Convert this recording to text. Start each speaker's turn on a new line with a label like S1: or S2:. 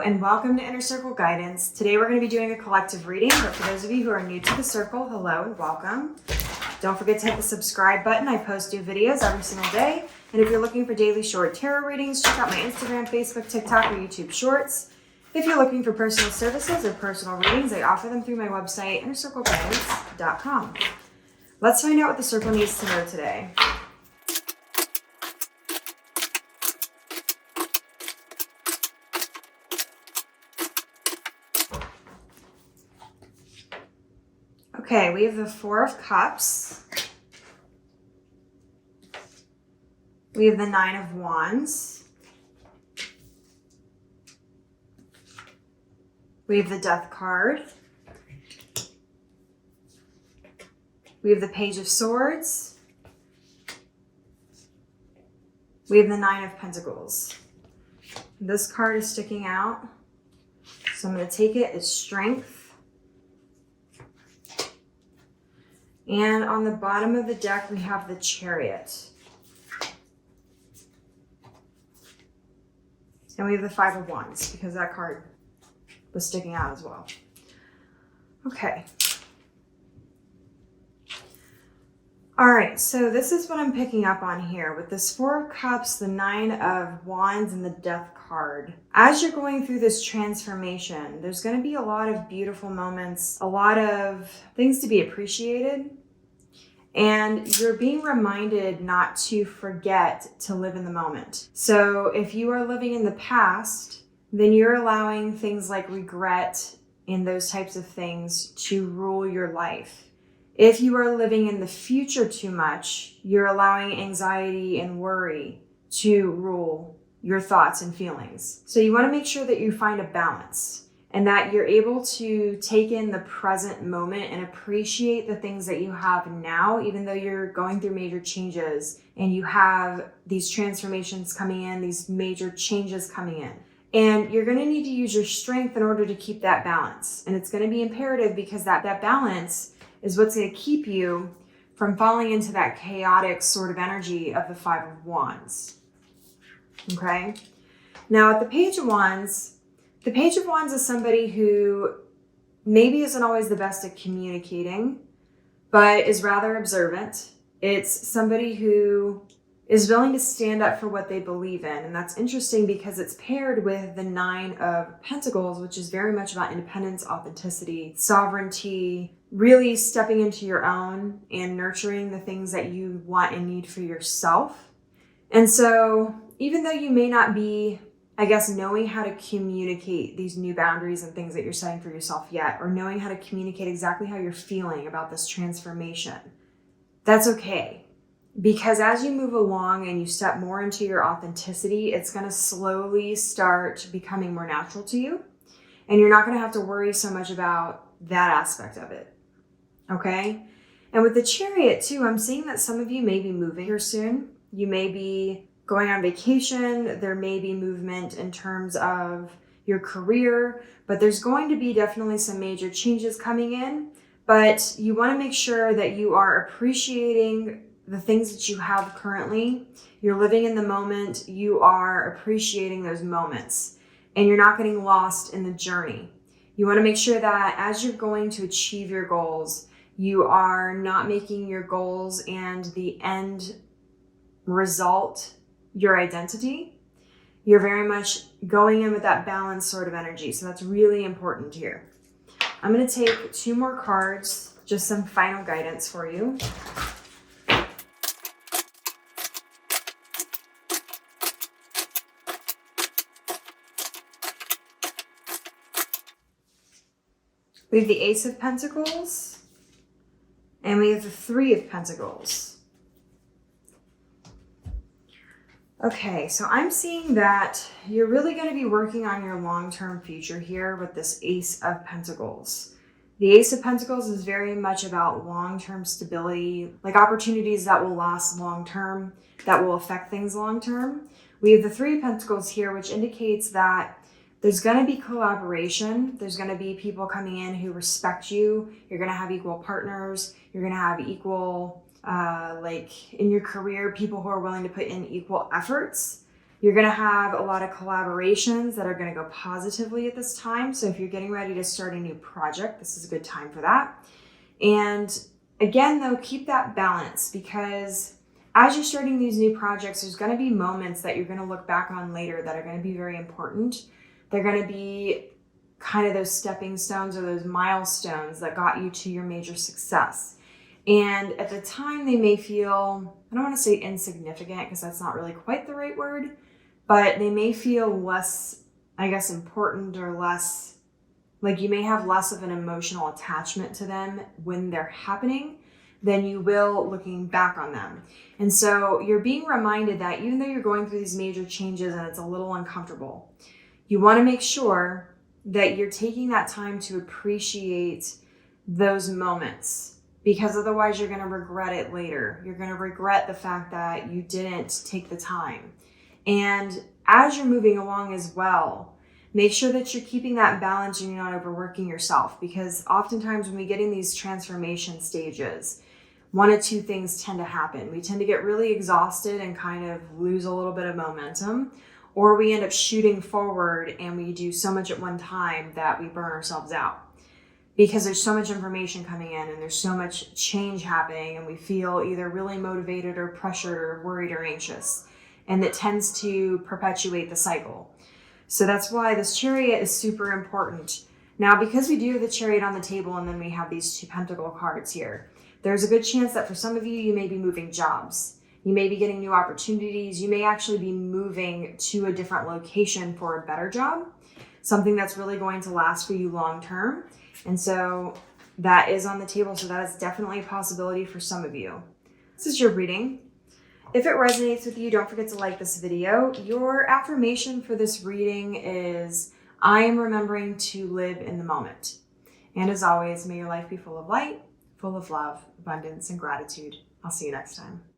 S1: and welcome to Inner Circle Guidance. Today we're going to be doing a collective reading, but for those of you who are new to the circle, hello and welcome. Don't forget to hit the subscribe button. I post new videos every single day. And if you're looking for daily short tarot readings, check out my Instagram, Facebook, TikTok, or YouTube Shorts. If you're looking for personal services or personal readings, I offer them through my website, innercircleguidance.com. Let's find out what the circle needs to know today. Okay, we have the Four of Cups. We have the Nine of Wands. We have the Death card. We have the Page of Swords. We have the Nine of Pentacles. This card is sticking out, so I'm going to take it as Strength. And on the bottom of the deck, we have the Chariot. And we have the Five of Wands, because that card was sticking out as well. Okay. All right, so this is what I'm picking up on here with this Four of Cups, the Nine of Wands, and the Death card. As you're going through this transformation, there's going to be a lot of beautiful moments, a lot of things to be appreciated. And you're being reminded not to forget to live in the moment. So if you are living in the past, then you're allowing things like regret and those types of things to rule your life. If you are living in the future too much, you're allowing anxiety and worry to rule your thoughts and feelings. So you want to make sure that you find a balance and that you're able to take in the present moment and appreciate the things that you have now, even though you're going through major changes and you have these transformations coming in, these major changes coming in. And you're going to need to use your strength in order to keep that balance. And it's going to be imperative because that balance is what's going to keep you from falling into that chaotic sort of energy of the Five of Wands. Okay? Now, at the Page of Wands is somebody who maybe isn't always the best at communicating, but is rather observant. It's somebody who is willing to stand up for what they believe in. And that's interesting because it's paired with the Nine of Pentacles, which is very much about independence, authenticity, sovereignty, really stepping into your own and nurturing the things that you want and need for yourself. And so even though you may not be, I guess, knowing how to communicate these new boundaries and things that you're setting for yourself yet, or knowing how to communicate exactly how you're feeling about this transformation, that's okay. Because as you move along and you step more into your authenticity, it's going to slowly start becoming more natural to you. And you're not going to have to worry so much about that aspect of it. Okay? And with the Chariot too, I'm seeing that some of you may be moving here soon. You may be going on vacation. There may be movement in terms of your career, but there's going to be definitely some major changes coming in. But you want to make sure that you are appreciating the things that you have currently. You're living in the moment. You are appreciating those moments, and you're not getting lost in the journey. You want to make sure that as you're going to achieve your goals, you are not making your goals and the end result your identity. You're very much going in with that balanced sort of energy. So that's really important here. I'm going to take two more cards, just some final guidance for you. We have the Ace of Pentacles, and we have the Three of Pentacles. Okay, so I'm seeing that you're really going to be working on your long-term future here with this Ace of Pentacles. The Ace of Pentacles is very much about long-term stability, like opportunities that will last long-term, that will affect things long-term. We have the Three of Pentacles here, which indicates that there's going to be collaboration. There's going to be people coming in who respect you. You're going to have equal partners. You're going to have equal, like in your career, people who are willing to put in equal efforts. You're going to have a lot of collaborations that are going to go positively at this time. So if you're getting ready to start a new project, this is a good time for that. And again, though, keep that balance, because as you're starting these new projects, there's going to be moments that you're going to look back on later that are going to be very important. They're going to be kind of those stepping stones or those milestones that got you to your major success. And at the time, they may feel, I don't want to say insignificant because that's not really quite the right word, but they may feel less, I guess, important, or less, like you may have less of an emotional attachment to them when they're happening than you will looking back on them. And so you're being reminded that even though you're going through these major changes and it's a little uncomfortable, you want to make sure that you're taking that time to appreciate those moments, because otherwise you're going to regret it later. You're going to regret the fact that you didn't take the time. And as you're moving along as well, make sure that you're keeping that balance and you're not overworking yourself, because oftentimes when we get in these transformation stages, one of two things tend to happen. We tend to get really exhausted and kind of lose a little bit of momentum, or we end up shooting forward and we do so much at one time that we burn ourselves out, because there's so much information coming in and there's so much change happening, and we feel either really motivated or pressured or worried or anxious. And it tends to perpetuate the cycle. So that's why this Chariot is super important. Now, because we do have the Chariot on the table and then we have these 2 Pentacle cards here, there's a good chance that for some of you, you may be moving jobs. You may be getting new opportunities. You may actually be moving to a different location for a better job, something that's really going to last for you long term. And so that is on the table. So that is definitely a possibility for some of you. This is your reading. If it resonates with you, don't forget to like this video. Your affirmation for this reading is, I am remembering to live in the moment. And as always, may your life be full of light, full of love, abundance, and gratitude. I'll see you next time.